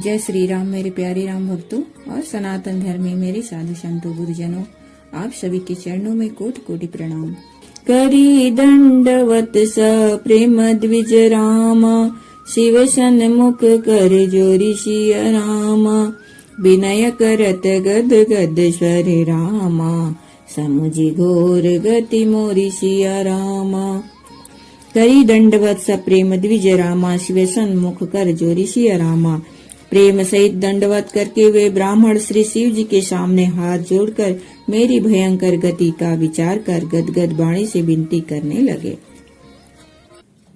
जय श्री राम मेरे प्यारे राम भक्तों और सनातन धर्मी मेरे साधु संतों गुरुजनों, आप सभी के चरणों में कोटि कोटि प्रणाम। करी दंडवत स प्रेम द्विज राम, शिव सन्मुख कर जोरी सिय राम। विनय करत गद गद स्वर राम, समुझि घोर गति मोरी सिय राम। करी दंडवत स प्रेम द्विज रामा, शिव सन्मुख कर जोरी सिय रामा। प्रेम सहित दंडवत करके वे ब्राह्मण श्री शिव जी के सामने हाथ जोड़कर मेरी भयंकर गति का विचार कर गदगद वाणी से विनती करने लगे।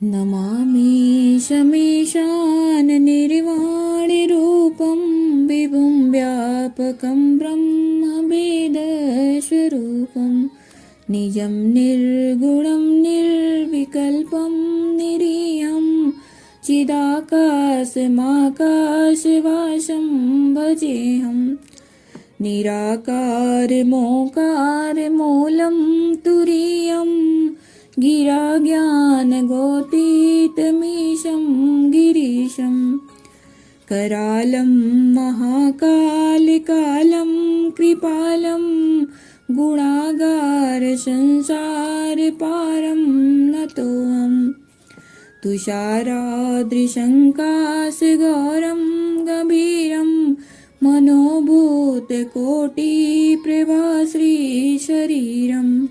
नमामि शमीशान निर्वाण रूपम, विभुं व्यापकं ब्रह्म वेद स्वरूपम। निजं निर्गुणं निर्विकल्पं निरीयं, चिदाकाशमाकाशवासं भजेऽहम्। निराकार मोकार मूलं तुरीयं, गिराज्ञानगोतीतमीशं गिरीशं। करालं महाकालकालं कृपालं, गुणागार संसार पारं नतोऽहम्। तुषाराद्रिशङ्काशगौरं गभीरं, मनोभूतकोटिप्रभाश्रीशरीरम्।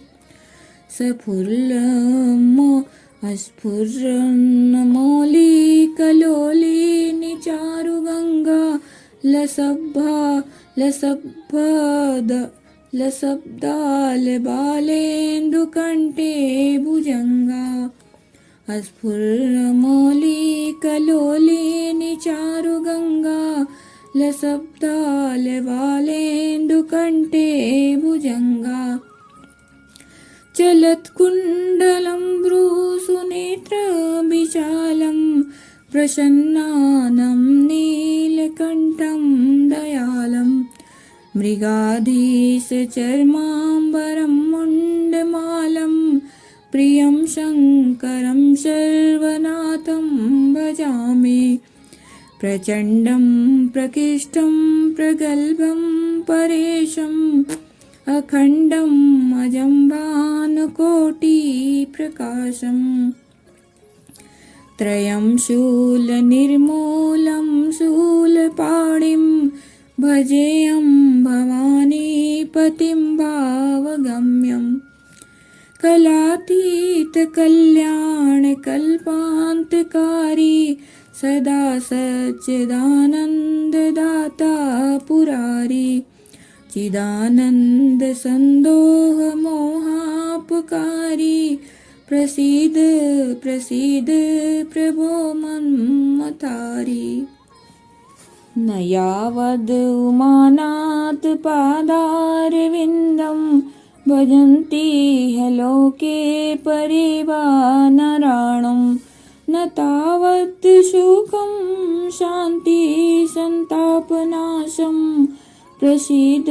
स्फुरन्मौलिकलोलिनी चारुगङ्गा, लसब्दालबालेन्दुकण्ठे भुजङ्गा। स्फुरन्मौलिकलोलिनी चारुगङ्गा, लसब्दालबालेन्दुकण्ठे भुजङ्गा। चलत्कुण्डलं भ्रूसुनेत्रविशालं, प्रसन्नानं नीलकण्ठं दयालं। मृगाधीशचर्माम्बरं मुण्डमालं, प्रियं शङ्करं सर्वनाथं भजामि। प्रचण्डं प्रकृष्टं प्रगल्भं परेशम्, अखण्डम् अजं भानुकोटिप्रकाशम्। त्रयं शूलनिर्मूलं शूलपाणिं, भजेऽहं भवानीपतिं भावगम्यम्। कलातीतकल्याणकल्पान्तकारी, सदा सच्चिदानन्ददाता पुरारी। चिदानन्दसन्दोहमोहापकारी, प्रसीद प्रसीद प्रभो मन्मथारी। न यावद् उमानाथ पादारविन्दं, भजन्ति लोके परिवानराणं। न तावत् सुखं शान्ति सन्तापनाशं, प्रसीद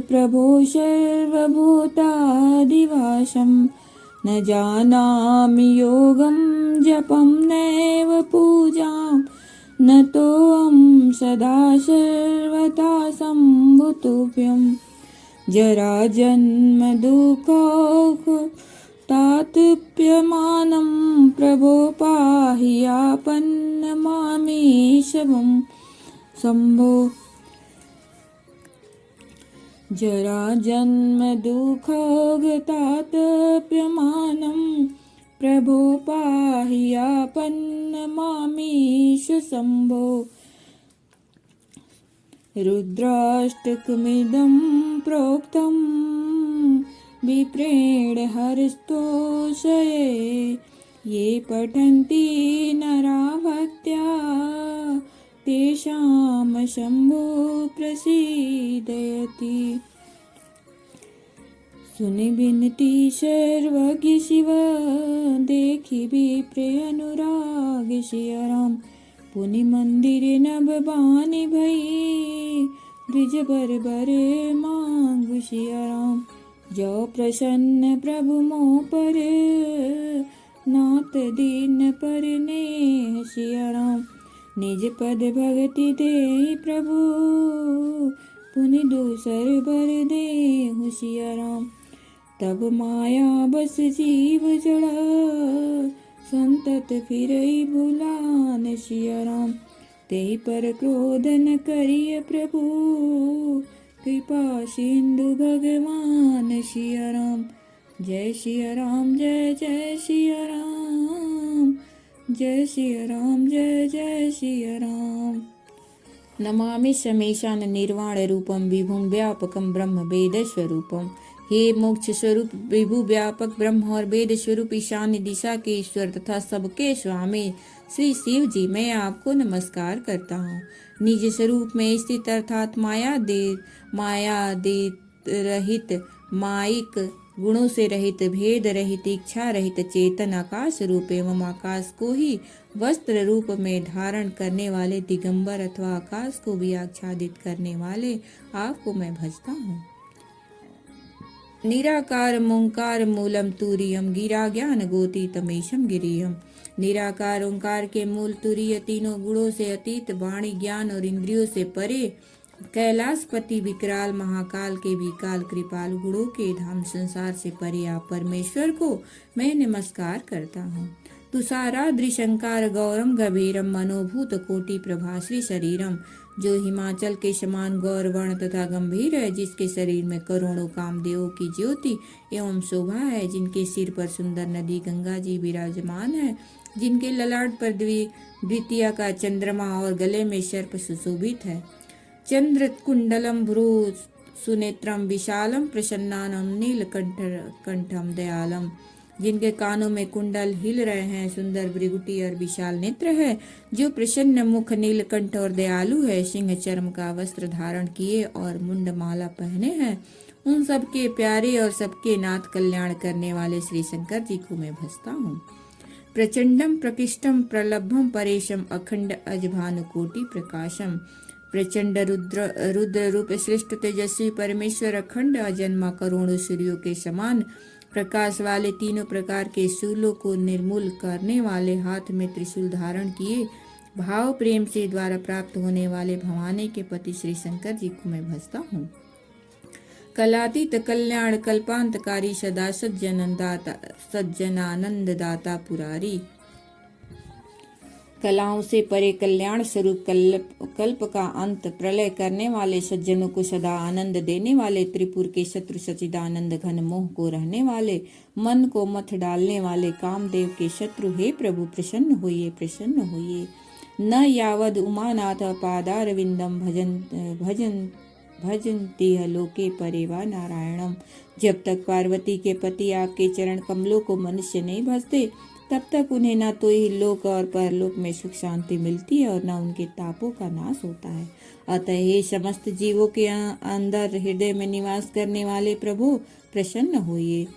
प्रभो सर्वभूतादिवासं। न जानामि योगं जपं नैव पूजां, न तोऽहं सदा सर्वदा सम्भुतुभ्यं। जराजन्म दुःखतातप्यमानं, प्रभो पाहि आपन्नमामीशवं शम्भो। जराजन्म दुःखतातप्यमानं, प्रभो पाहि आपन्नमामीश शम्भो। रुद्राष्टकमिदं प्रोक्तं विप्रेण हरस्तोषये, ये पठन्ति नरा भक्त्या, तेषां शम्भो प्रसीदयति। सुनि विनती सर्वज्ञ शिव, देखि विप्र अनुराग सिय राम। पुनि मंदिर नभ बानी भई, द्विज बर बर मांगु सिय राम। जो प्रसन्न प्रभु मोह पर, नाथ दीन पर नेह सिय राम। निज पद भगति दे प्रभु, पुनि दूसर बर दे सिया राम। तब माया बस जीव जड़ा, संतत फिरई भुलान सिया राम। तेहि पर क्रोध न करिय प्रभु, कृपा सिंधु भगवान सिया राम। जय सिया राम, जय जय सिया राम, जय सिया राम, जय जय सिया राम। नमामि शमेशान निर्वाण रूपम, विभुम व्यापकम ब्रह्म वेद स्वरूपम। हे मोक्ष स्वरूप विभु व्यापक ब्रह्म और वेद स्वरूप ईशान्य दिशा के ईश्वर तथा सबके स्वामी श्री शिव जी, मैं आपको नमस्कार करता हूँ। निज स्वरूप में स्थित अर्थात माया दे रहित, माइक गुणों से रहित, भेद रहित, इच्छा रहित, चेतन आकाश रूप एवं आकाश को ही वस्त्र रूप में धारण करने वाले दिगंबर अथवा आकाश को भी आच्छादित करने वाले आपको मैं भजता हूँ। निराकार ओंकार मूलम तुरियम, गिरा ज्ञान गोती तमेशम गिरियम। निराकार ओंकार के मूल तुरीय, तीनों गुणों से अतीत, वाणी ज्ञान और इंद्रियों से परे, कैलाशपति विकराल महाकाल के विकाल कृपाल, गुणों के धाम, संसार से परे आप परमेश्वर को मैं नमस्कार करता हूँ। तुषाराद्रिशंकार गौरम गभीरम, मनोभूत कोटि प्रभाश्री शरीरम। जो हिमाचल के समान गौर वर्ण तथा गंभीर है, जिसके शरीर में करोड़ों कामदेवों की ज्योति एवं शोभा है, जिनके सिर पर सुंदर नदी गंगा जी विराजमान है, जिनके ललाट पर द्वितीया का चंद्रमा और गले में सर्प सुशोभित है। चंद्र कुंडलम भ्रू सुनेत्रम विशालम, प्रसन्नानम नीलकंठम दयालम। जिनके कानों में कुंडल हिल रहे हैं, सुंदर भृगुटी और विशाल नेत्र है, जो प्रसन्न मुख, नीलकंठ और दयालु है, सिंह चर्म का वस्त्र धारण किए और मुंडमाला पहने हैं, उन सबके प्यारे और सबके नाथ कल्याण करने वाले श्री शंकर जी को मैं भजता हूँ। प्रचंडम प्रकृष्टम प्रलभम परेशम, अखंड अजभानुकोटि प्रकाशम। प्रचंड रुद्र रूप श्रेष्ठ तेजस्वी परमेश्वर, अखंड अजन्मा करोड़ों सूर्यों के समान प्रकाश वाले, तीनों प्रकार के शूलों को निर्मूल करने वाले, हाथ में त्रिशूल धारण किए, भाव प्रेम से द्वारा प्राप्त होने वाले भवानी के पति श्री शंकर जी को मैं भजता हूँ। कलातीत कल्याण कल्पांतकारी, सदा सज्जनानंद दाता पुरारी। कलाओं से परे कल्याण स्वरूप, कल्प का अंत, प्रलय करने वाले, सज्जनों को सदा आनंद देने वाले, त्रिपुर के शत्रु सचिदानंद घन मोह को रहने वाले, मन को मथ डालने वाले, कामदेव के शत्रु, हे प्रभु प्रसन्न होइए, प्रसन्न होइए। न यावद उमानाथ पादारविंदम भजन्ति लोके परेवा नारायणम। जब तक पार्वती के पति आपके चरण कमलों को मनुष्य नहीं भजते, तब तक उन्हें न तो ही लोक और परलोक में सुख शांति मिलती है और न उनके तापों का नाश होता है। अतः हे समस्त जीवों के अंदर हृदय में निवास करने वाले प्रभु प्रसन्न होइए।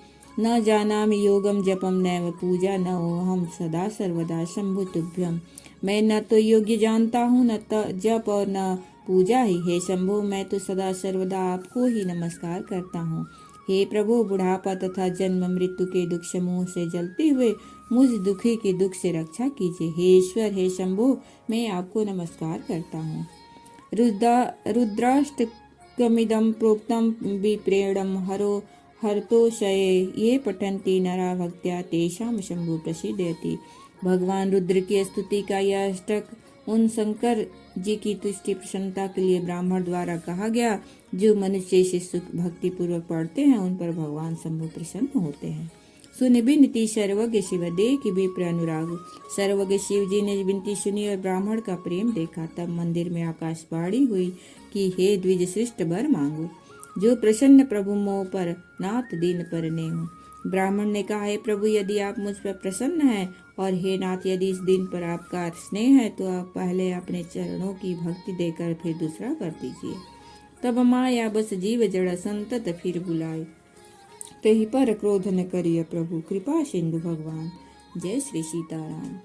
न जानामि योगम जपम नैव पूजा, न ओहम सदा सर्वदा शंभु तुभ्यम। मैं न तो योग्य जानता हूँ, न जप और न पूजा ही। हे शंभु, मैं तो सदा सर्वदा आपको ही नमस्कार करता हूँ। हे प्रभु, बुढ़ापा तथा जन्म मृत्यु के दुख समूह से जलते हुए मुझ दुखी के दुख से रक्षा कीजिए। हे ईश्वर, हे शंभु, मैं आपको नमस्कार करता हूँ। रुद्राष्टकमिदं प्रोक्तं विप्रेणं हरतोषये, ये पठन्ति नरा भक्त्या तेषां शंभु प्रसीदयति। भगवान रुद्र की स्तुति का यह अष्टक उन शंकर जी की तुष्टि प्रसन्नता के लिए ब्राह्मण द्वारा कहा गया, जो मनुष्य से सुख भक्ति पूर्वक पढ़ते हैं, उन पर भगवान शंभु प्रसन्न होते हैं। सुनि विनती सर्वज्ञ शिव देख विप्र अनुराग। सर्वज्ञ शिव जी ने विनती सुनी और ब्राह्मण का प्रेम देखा। तब मंदिर में आकाशवाणी हुई कि हे द्विज श्रेष्ठ, वर मांगो। जो प्रसन्न प्रभु मोह पर नाथ दीन पर ने हो। ब्राह्मण ने कहा, हे प्रभु, यदि आप मुझ पर प्रसन्न हैं और हे नाथ, यदि इस दिन पर आपका स्नेह है, तो आप पहले अपने चरणों की भक्ति देकर फिर दूसरा कर दीजिए। तब माया बस जीव जड़ संतत फिर बुलाए, तेहि पर क्रोध न करिय प्रभु, कृपा सिंधु भगवान। जय श्री सीताराम।